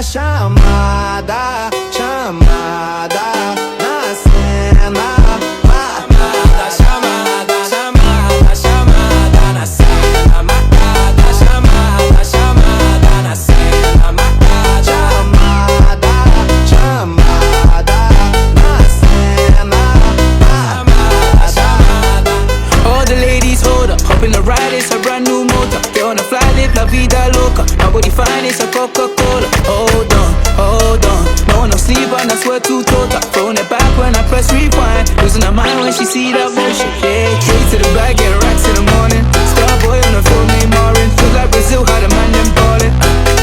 chamada, chamada na cena. Chamada, chamada, chamada na cena. Marcada, chamada, chamada na cena. Marcada, chamada, chamada na cena. Chamada, chamada. All the ladies hold up, hop in the ride, it's a brand new motor. Get on the fly, live la vida loca. Nobody fine, it's a Coca-Cola. Hold on, hold on. No one no sleep and I swear to total. Throwing it back when I press rewind. Losing her mind when she see that motion. Yeah, straight to the bag, get racks in the morning. Starboy on the phone, name Marin. Feel like Brazil, how the man them ballin'.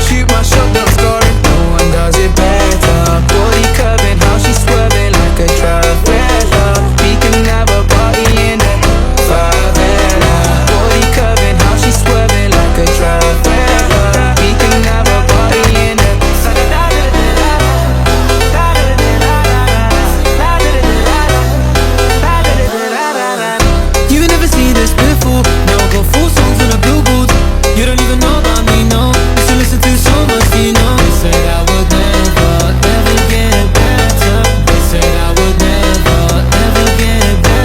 Shoot my shot, then I'm scoring. No one does it better. Body curving, how she swerving like a trafficker. We can have a party in the favela. Body curving, how she swerving like a trafficker. We can have a party in the You never seen this before. Now I go full songs on the billboards. You don't even know about me, no. Used to listen to so much, you know. They said I would never, ever get better. They said I would never, ever get better.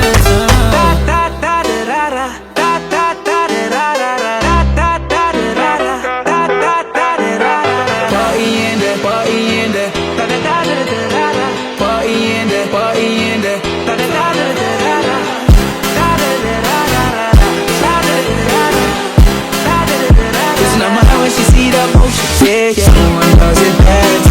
party in there, party in there. Party in there, party in there. Losing her mind when she see that motion. Yeah, yeah. No one does it better.